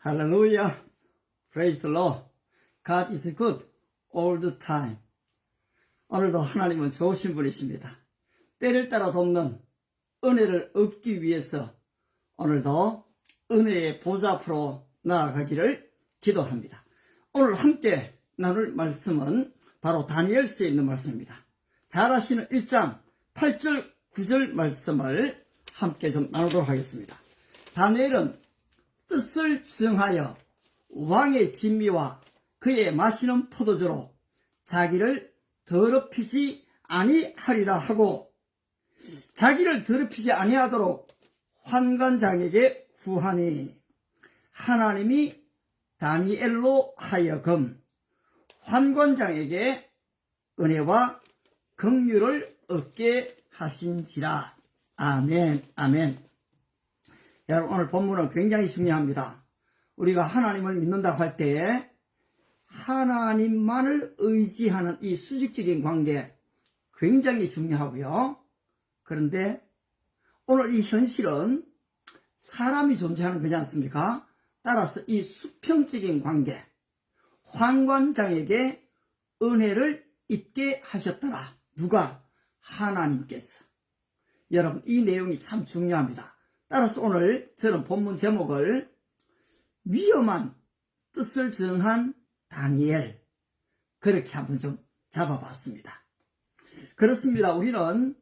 Hallelujah. Praise the Lord. God is good all the time. 오늘도 하나님은 좋으신 분이십니다. 때를 따라 돕는 은혜를 얻기 위해서 오늘도 은혜의 보좌 앞으로 나아가기를 기도합니다. 오늘 함께 나눌 말씀은 바로 다니엘서에 있는 말씀입니다. 잘 아시는 1장 8절 9절 말씀을 함께 좀 나누도록 하겠습니다. 다니엘은 뜻을 정하여 왕의 진미와 그의 마시는 포도주로 자기를 더럽히지 아니하리라 하고, 자기를 더럽히지 아니하도록 환관장에게 구하니 하나님이 다니엘로 하여금 환관장에게 은혜와 긍휼을 얻게 하신지라. 아멘, 아멘. 여러분, 오늘 본문은 굉장히 중요합니다. 우리가 하나님을 믿는다고 할 때에 하나님만을 의지하는 이 수직적인 관계 굉장히 중요하고요. 그런데 오늘 이 현실은 사람이 존재하는 거지 않습니까? 따라서 이 수평적인 관계, 환관장에게 은혜를 입게 하셨더라. 누가? 하나님께서. 여러분, 이 내용이 참 중요합니다. 따라서 오늘 저는 본문 제목을 위험한 뜻을 정한 다니엘, 그렇게 한번 좀 잡아봤습니다. 그렇습니다. 우리는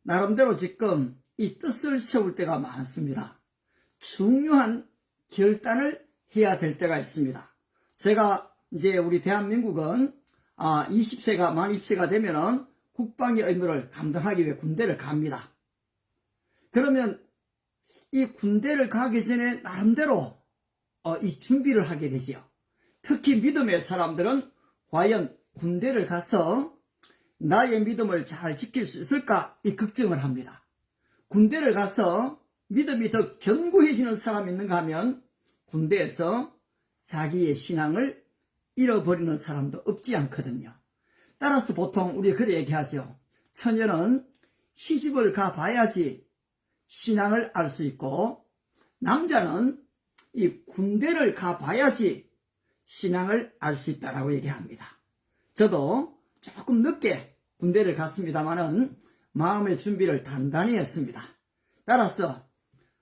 나름대로 지금 이 뜻을 세울 때가 많습니다. 중요한 결단을 해야 될 때가 있습니다. 제가 이제 우리 대한민국은 20세가 만 20세가 되면은 국방의 의무를 감당하기 위해 군대를 갑니다. 그러면 이 군대를 가기 전에 나름대로 이 준비를 하게 되지요. 특히 믿음의 사람들은 과연 군대를 가서 나의 믿음을 잘 지킬 수 있을까? 이 걱정을 합니다. 군대를 가서 믿음이 더 견고해지는 사람이 있는가 하면 군대에서 자기의 신앙을 잃어버리는 사람도 없지 않거든요. 따라서 보통 우리 그래 얘기하죠. 처녀는 시집을 가봐야지 신앙을 알 수 있고, 남자는 이 군대를 가봐야지 신앙을 알 수 있다라고 얘기합니다. 저도 조금 늦게 군대를 갔습니다만은 마음의 준비를 단단히 했습니다. 따라서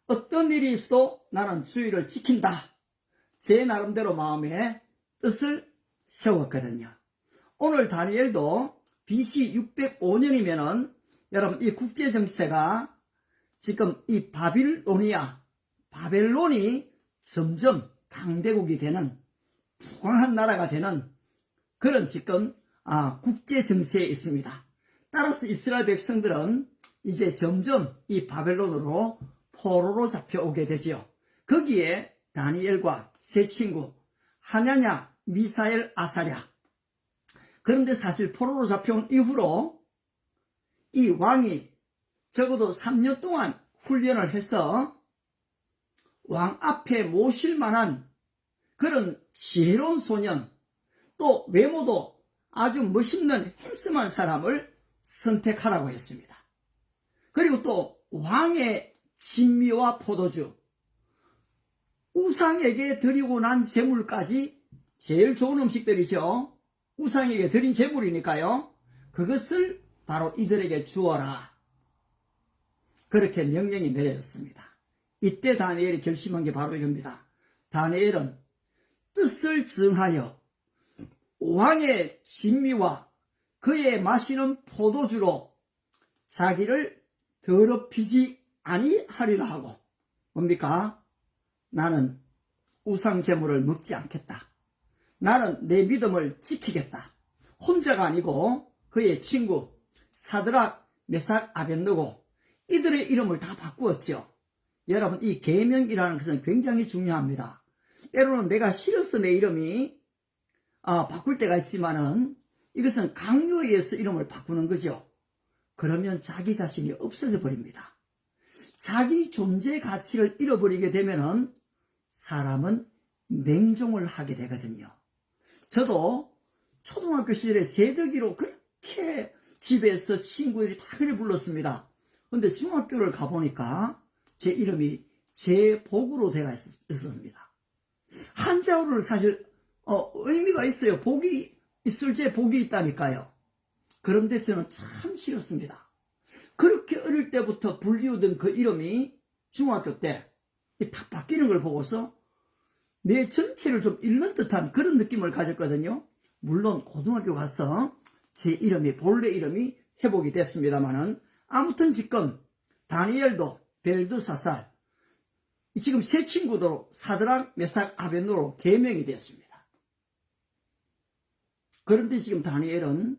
어떤 일이 있어도 나는 주의를 지킨다. 제 나름대로 마음에 뜻을 세웠거든요. 오늘 다니엘도 BC 605년이면은 여러분, 이 국제정세가 지금 이 바벨론이 점점 강대국이 되는, 부강한 나라가 되는 그런 지금 국제 정세에 있습니다. 따라서 이스라엘 백성들은 이제 점점 이 바벨론으로 포로로 잡혀오게 되지요. 거기에 다니엘과 세 친구 하냐냐, 미사엘, 아사랴. 그런데 사실 포로로 잡혀온 이후로 이 왕이 적어도 3년 동안 훈련을 해서 왕 앞에 모실 만한 그런 지혜로운 소년, 또 외모도 아주 멋있는 핸섬한 사람을 선택하라고 했습니다. 그리고 또 왕의 진미와 포도주, 우상에게 드리고 난 제물까지, 제일 좋은 음식들이죠. 우상에게 드린 제물이니까요. 그것을 바로 이들에게 주어라. 그렇게 명령이 내려졌습니다. 이때 다니엘이 결심한 게 바로 이겁니다. 다니엘은 뜻을 정하여 왕의 진미와 그의 마시는 포도주로 자기를 더럽히지 아니하리라 하고, 뭡니까? 나는 우상 제물을 먹지 않겠다. 나는 내 믿음을 지키겠다. 혼자가 아니고 그의 친구 사드락, 메삭, 아벳느고 이들의 이름을 다 바꾸었죠. 여러분, 이 계명이라는 것은 굉장히 중요합니다. 때로는 내가 싫어서 내 이름이 바꿀 때가 있지만은 이것은 강요에 의해서 이름을 바꾸는 거죠. 그러면 자기 자신이 없어져 버립니다. 자기 존재 가치를 잃어버리게 되면은 사람은 맹종을 하게 되거든요. 저도 초등학교 시절에 제덕이로 그렇게 집에서 친구들이 다 그래 불렀습니다. 근데 중학교를 가보니까 제 이름이 제복으로 되어 있었습니다. 한자어는 사실 의미가 있어요. 복이 있을 때 복이 있다니까요. 그런데 저는 참 싫었습니다. 그렇게 어릴 때부터 불리우던 그 이름이 중학교 때 탁 바뀌는 걸 보고서 내 전체를 좀 잃는 듯한 그런 느낌을 가졌거든요. 물론 고등학교 가서 제 이름이 본래 이름이 회복이 됐습니다만은 아무튼 지금 다니엘도 벨드사살 지금 세 친구도 사드락 메삭 아벤노로 개명이 되었습니다. 그런데 지금 다니엘은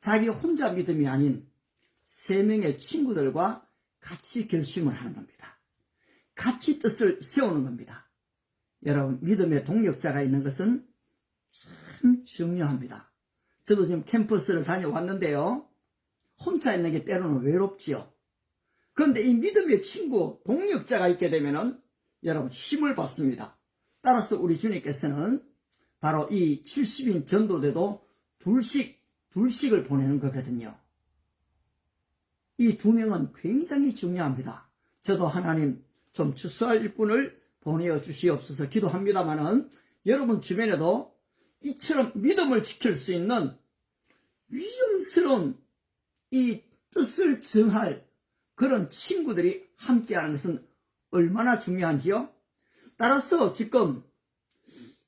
자기 혼자 믿음이 아닌 세 명의 친구들과 같이 결심을 하는 겁니다. 같이 뜻을 세우는 겁니다. 여러분, 믿음의 동력자가 있는 것은 참 중요합니다. 저도 지금 캠퍼스를 다녀왔는데요. 혼자 있는 게 때로는 외롭지요. 그런데 이 믿음의 친구, 동력자가 있게 되면은 여러분 힘을 받습니다. 따라서 우리 주님께서는 바로 이 70인 전도대도 둘씩을 보내는 거거든요. 이 두 명은 굉장히 중요합니다. 저도 하나님 좀 추수할 일꾼을 보내어 주시옵소서 기도합니다만은 여러분 주변에도 이처럼 믿음을 지킬 수 있는 위험스러운 이 뜻을 정할 그런 친구들이 함께하는 것은 얼마나 중요한지요. 따라서 지금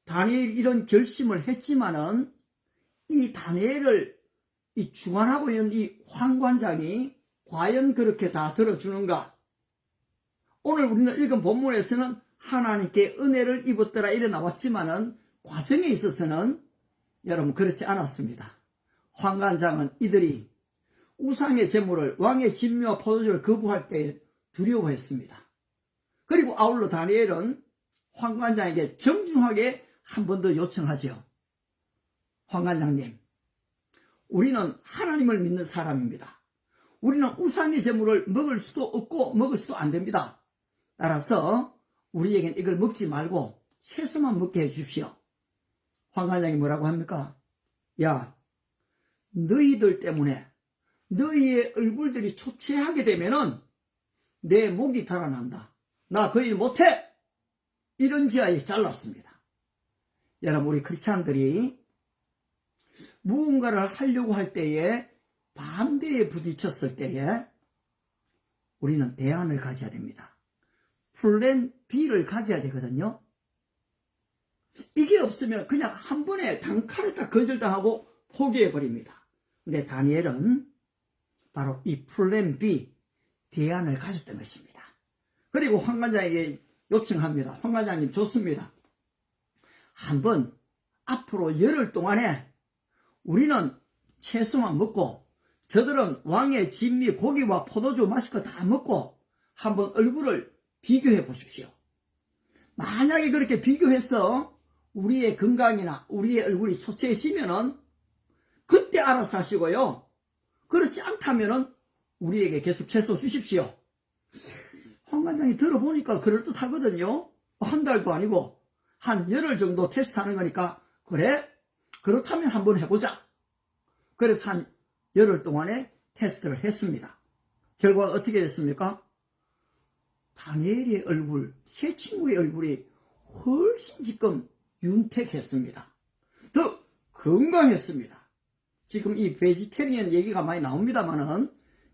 다니엘이 이런 결심을 했지만은 이 다니엘을 이 주관하고 있는 이 황관장이 과연 그렇게 다 들어주는가? 오늘 우리는 읽은 본문에서는 하나님께 은혜를 입었더라 이래 나왔지만은 과정에 있어서는 여러분 그렇지 않았습니다. 황관장은 이들이 우상의 제물을 왕의 진미와 포도주를 거부할 때 두려워했습니다. 그리고 아울러 다니엘은 황관장에게 정중하게 한 번 더 요청하지요. 황관장님, 우리는 하나님을 믿는 사람입니다. 우리는 우상의 제물을 먹을 수도 없고 먹을 수도 안 됩니다. 따라서 우리에겐 이걸 먹지 말고 채소만 먹게 해주십시오. 황관장이 뭐라고 합니까? 야, 너희들 때문에 너희의 얼굴들이 초췌하게 되면은 내 목이 달아난다. 나 그 일 못해! 이런 지하에 잘랐습니다. 여러분, 우리 크리스찬들이 무언가를 하려고 할 때에 반대에 부딪혔을 때에 우리는 대안을 가져야 됩니다. 플랜 B를 가져야 되거든요. 이게 없으면 그냥 한 번에 단칼에 딱 거절당하고 포기해버립니다. 근데 다니엘은 바로 이 플랜 B, 대안을 가졌던 것입니다. 그리고 황관장에게 요청합니다. 황관장님 좋습니다. 한번 앞으로 열흘 동안에 우리는 채소만 먹고 저들은 왕의 진미 고기와 포도주 마실 거 다 먹고 한번 얼굴을 비교해 보십시오. 만약에 그렇게 비교해서 우리의 건강이나 우리의 얼굴이 초췌해지면은 그때 알아서 하시고요. 그렇지 않다면은 우리에게 계속 채소 주십시오. 황관장이 들어보니까 그럴듯하거든요. 한 달도 아니고 한 열흘 정도 테스트하는 거니까 그래? 그렇다면 한번 해보자. 그래서 한 열흘 동안에 테스트를 했습니다. 결과가 어떻게 됐습니까? 다니엘의 얼굴, 세 친구의 얼굴이 훨씬 지금 윤택했습니다. 더 건강했습니다. 지금 이 베지테리언 얘기가 많이 나옵니다만은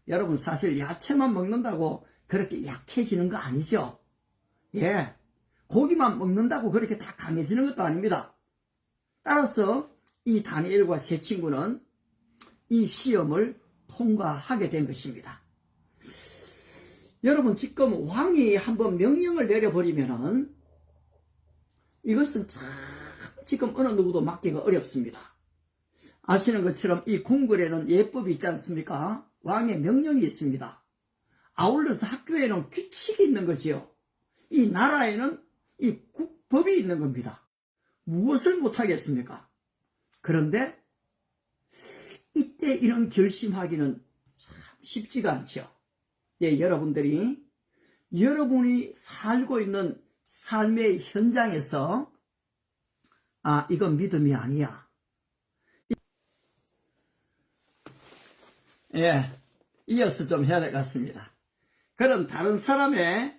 여러분 사실 야채만 먹는다고 그렇게 약해지는 거 아니죠? 예, 고기만 먹는다고 그렇게 다 강해지는 것도 아닙니다. 따라서 이 다니엘과 세 친구는 이 시험을 통과하게 된 것입니다. 여러분 지금 왕이 한번 명령을 내려버리면은 이것은 참 지금 어느 누구도 막기가 어렵습니다. 아시는 것처럼 이 궁궐에는 예법이 있지 않습니까? 왕의 명령이 있습니다. 아울러서 학교에는 규칙이 있는 거지요. 이 나라에는 이 국법이 있는 겁니다. 무엇을 못하겠습니까? 그런데 이때 이런 결심하기는 참 쉽지가 않죠. 예, 여러분들이 여러분이 살고 있는 삶의 현장에서 이건 믿음이 아니야. 예, 이어서 좀 해야 될 것 같습니다. 그런 다른 사람의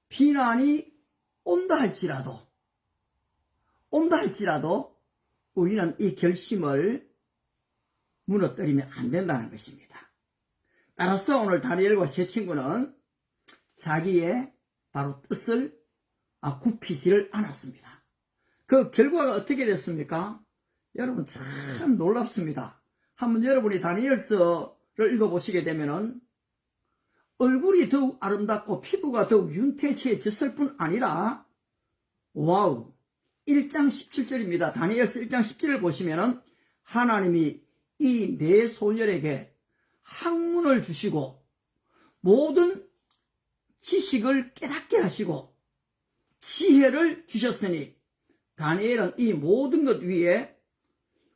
비난이 온다 할지라도 온다 할지라도 우리는 이 결심을 무너뜨리면 안 된다는 것입니다. 따라서 오늘 다니엘과 세 친구는 자기의 바로 뜻을 굽히지를 않았습니다. 그 결과가 어떻게 됐습니까? 여러분 참 놀랍습니다. 한번 여러분이 다니엘서를 읽어보시게 되면은 얼굴이 더욱 아름답고 피부가 더욱 윤택해졌을 뿐 아니라 와우 1장 17절입니다. 다니엘서 1장 17을 보시면은 하나님이 이 네 소년에게 학문을 주시고 모든 지식을 깨닫게 하시고 지혜를 주셨으니 다니엘은 이 모든 것 위에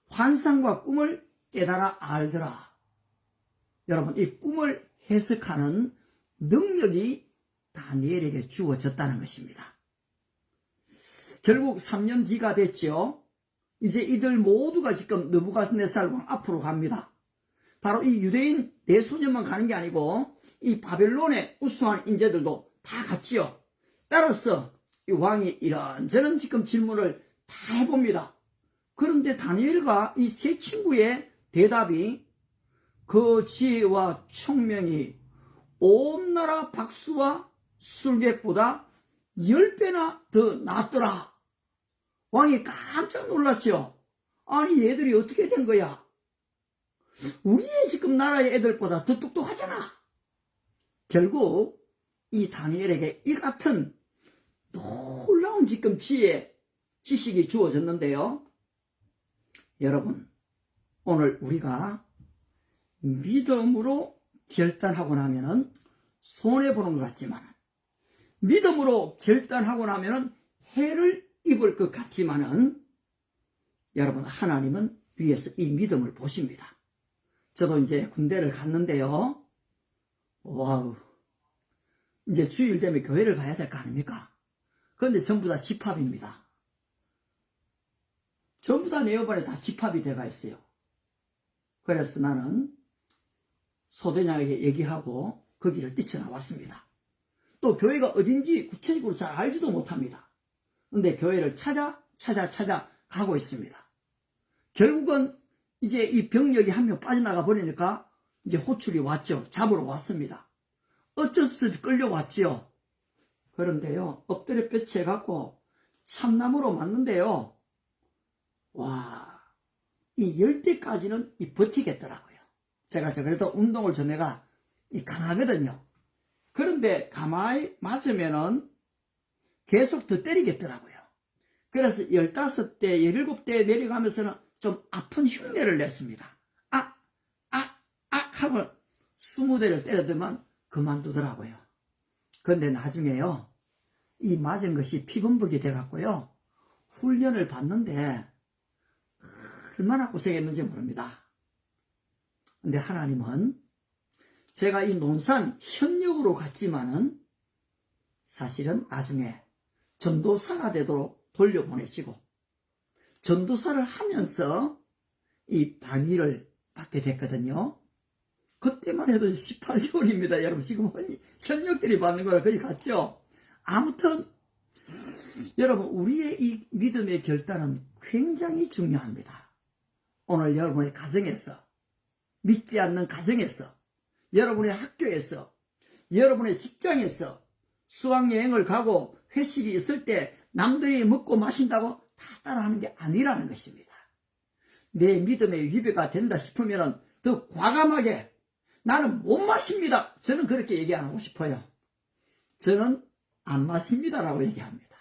환상과 꿈을 깨달아 알더라. 여러분 이 꿈을 해석하는 능력이 다니엘에게 주어졌다는 것입니다. 결국 3년 뒤가 됐죠. 이제 이들 모두가 지금 느부갓네살 왕 앞으로 갑니다. 바로 이 유대인 네 소년만 가는 게 아니고 이 바벨론의 우수한 인재들도 다 갔지요. 따라서 이 왕이 이런저런 지금 질문을 다 해봅니다. 그런데 다니엘과 이 세 친구의 대답이 그 지혜와 총명이 온 나라 박수와 술객보다 10배나 더 낫더라. 왕이 깜짝 놀랐죠. 아니 얘들이 어떻게 된 거야? 우리의 지금 나라의 애들보다 더 똑똑하잖아. 결국 이 다니엘에게 이 같은 놀라운 지금 지식이 주어졌는데요. 여러분 오늘 우리가 믿음으로 결단하고 나면은 손해보는 것 같지만 믿음으로 결단하고 나면은 해를 입을 것 같지만은 여러분 하나님은 위에서 이 믿음을 보십니다. 저도 이제 군대를 갔는데요. 와우. 이제 주일 되면 교회를 가야 될 거 아닙니까? 그런데 전부 다 집합입니다. 전부 다 내 옆안에 다 집합이 돼가 있어요. 그래서 나는 소대장에게 얘기하고 거기를 뛰쳐나왔습니다. 또 교회가 어딘지 구체적으로 잘 알지도 못합니다. 근데 교회를 찾아 가고 있습니다. 결국은 이제 이 병력이 한 명 빠져나가 버리니까 이제 호출이 왔죠. 잡으러 왔습니다. 어쩔 수 없이 끌려왔지요. 그런데요, 엎드려 뼈치해 갖고 참나무로 맞는데요. 와, 이 10대까지는 버티겠더라고요. 제가 그래도 운동을 좀 해가 강하거든요. 그런데 가만히 맞으면은 계속 더 때리겠더라고요. 그래서 15대, 17대 내려가면서는 좀 아픈 흉내를 냈습니다. 하고 20대를 때려들면 그만두더라고요. 그런데 나중에요, 이 맞은 것이 피범벅이 돼갖고요, 훈련을 받는데 얼마나 고생했는지 모릅니다. 근데 하나님은 제가 이 논산 현역으로 갔지만은 사실은 나중에 전도사가 되도록 돌려보내시고 전도사를 하면서 이 방위를 받게 됐거든요. 그때만 해도 18개월입니다. 여러분 지금 현역들이 받는 거랑 거의 같죠? 아무튼 여러분 우리의 이 믿음의 결단은 굉장히 중요합니다. 오늘 여러분의 가정에서, 믿지 않는 가정에서, 여러분의 학교에서, 여러분의 직장에서 수학여행을 가고 회식이 있을 때 남들이 먹고 마신다고 다 따라하는 게 아니라는 것입니다. 내 믿음의 위배가 된다 싶으면 더 과감하게 나는 못 마십니다. 저는 그렇게 얘기 안 하고 싶어요. 저는 안 마십니다라고 얘기합니다.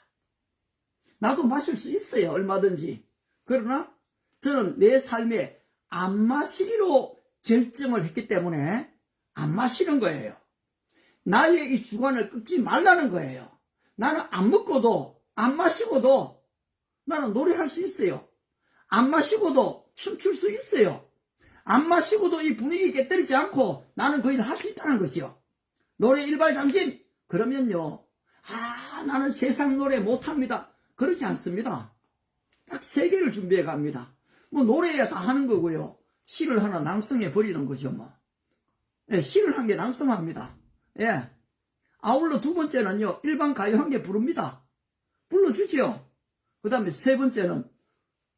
나도 마실 수 있어요. 얼마든지. 그러나 저는 내 삶에 안 마시기로 결정을 했기 때문에 안 마시는 거예요. 나의 이 주관을 끊지 말라는 거예요. 나는 안 먹고도 안 마시고도 나는 노래할 수 있어요. 안 마시고도 춤출 수 있어요. 안 마시고도 이 분위기 깨뜨리지 않고 나는 그 일을 할 수 있다는 것이요. 노래 일발장진 그러면요, 나는 세상 노래 못합니다. 그러지 않습니다. 딱 3개를 준비해 갑니다. 뭐 노래야 다 하는 거고요. 시를 하나 낭송해 버리는 거죠. 뭐. 예, 시를 한 개 낭송합니다. 예. 아울러 두 번째는요, 일반 가요 한 개 부릅니다. 불러주지요. 그 다음에 세 번째는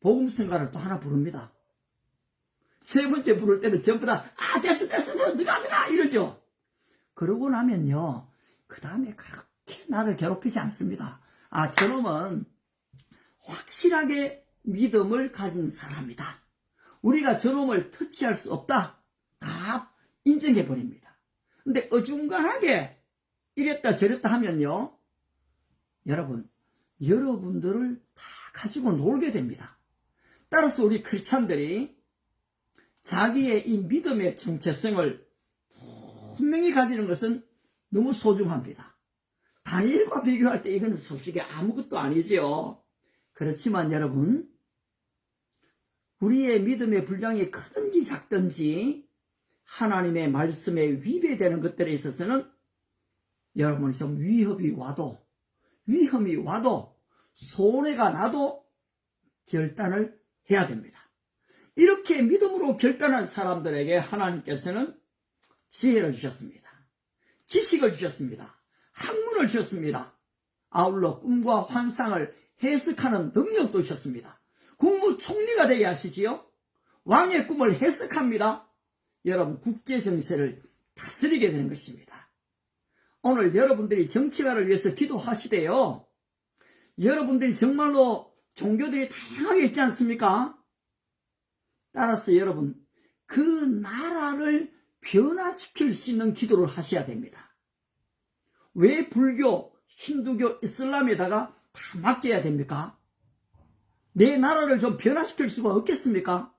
복음성가를 또 하나 부릅니다. 세 번째 부를 때는 전부 다 됐어 들어가 이러죠. 그러고 나면요, 그 다음에 그렇게 나를 괴롭히지 않습니다. 저놈은 확실하게 믿음을 가진 사람이다. 우리가 저놈을 터치할 수 없다. 다 인정해 버립니다. 근데 어중간하게 이랬다 저랬다 하면요, 여러분들을 다 가지고 놀게 됩니다. 따라서 우리 크리스찬들이 자기의 이 믿음의 정체성을 분명히 가지는 것은 너무 소중합니다. 다니엘과 비교할 때 이거는 솔직히 아무것도 아니지요. 그렇지만 여러분, 우리의 믿음의 분량이 크든지 작든지 하나님의 말씀에 위배되는 것들에 있어서는 여러분이 좀 위험이 와도 손해가 나도 결단을 해야 됩니다. 이렇게 믿음으로 결단한 사람들에게 하나님께서는 지혜를 주셨습니다. 지식을 주셨습니다. 학문을 주셨습니다. 아울러 꿈과 환상을 해석하는 능력도 주셨습니다. 국무총리가 되게 하시지요. 왕의 꿈을 해석합니다. 여러분, 국제정세를 다스리게 되는 것입니다. 오늘 여러분들이 정치가를 위해서 기도하시대요. 여러분들이 정말로 종교들이 다양하게 있지 않습니까? 따라서 여러분, 그 나라를 변화시킬 수 있는 기도를 하셔야 됩니다. 왜 불교, 힌두교, 이슬람에다가 다 맡겨야 됩니까? 내 나라를 좀 변화시킬 수가 없겠습니까?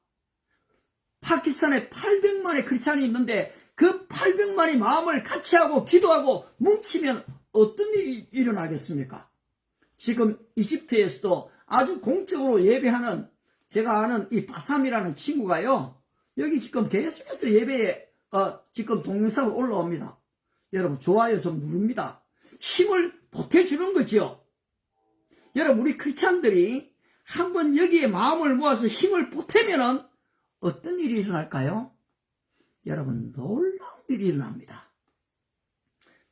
파키스탄에 800만의 크리스찬이 있는데 그 800만이 마음을 같이 하고 기도하고 뭉치면 어떤 일이 일어나겠습니까? 지금 이집트에서도 아주 공적으로 예배하는, 제가 아는 이 바삼이라는 친구가요, 여기 지금 계속해서 예배에 지금 동영상으로 올라옵니다. 여러분, 좋아요 좀 누릅니다. 힘을 보태주는 거지요. 여러분, 우리 크리스찬들이 한번 여기에 마음을 모아서 힘을 보태면은 어떤 일이 일어날까요? 여러분, 놀라운 일이 일어납니다.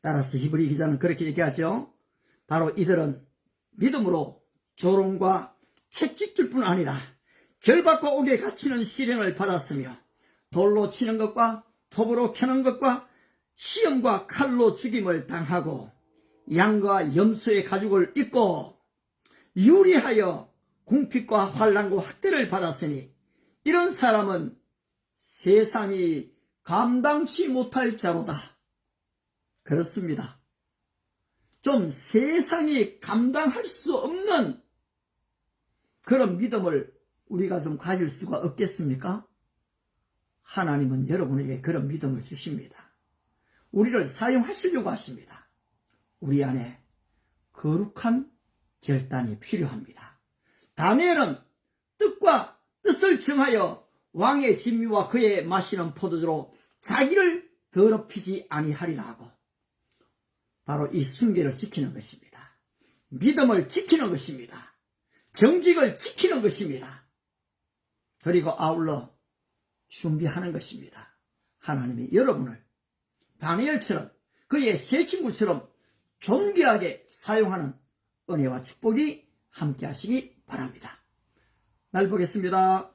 따라서 히브리 기자는 그렇게 얘기하죠. 바로 이들은 믿음으로 조롱과 채찍질 뿐 아니라 결박과 옥에 갇히는 시련을 받았으며 돌로 치는 것과 톱으로 캐는 것과 시험과 칼로 죽임을 당하고 양과 염소의 가죽을 입고 유리하여 궁핍과 환난과 학대를 받았으니 이런 사람은 세상이 감당치 못할 자로다. 그렇습니다. 좀 세상이 감당할 수 없는 그런 믿음을 우리가 좀 가질 수가 없겠습니까? 하나님은 여러분에게 그런 믿음을 주십니다. 우리를 사용하시려고 하십니다. 우리 안에 거룩한 결단이 필요합니다. 다니엘은 뜻과 뜻을 정하여 왕의 진미와 그의 마시는 포도주로 자기를 더럽히지 아니하리라 하고 바로 이 순계를 지키는 것입니다. 믿음을 지키는 것입니다. 정직을 지키는 것입니다. 그리고 아울러 준비하는 것입니다. 하나님이 여러분을 다니엘처럼 그의 세 친구처럼 존귀하게 사용하는 은혜와 축복이 함께 하시기 바랍니다. 날 보겠습니다.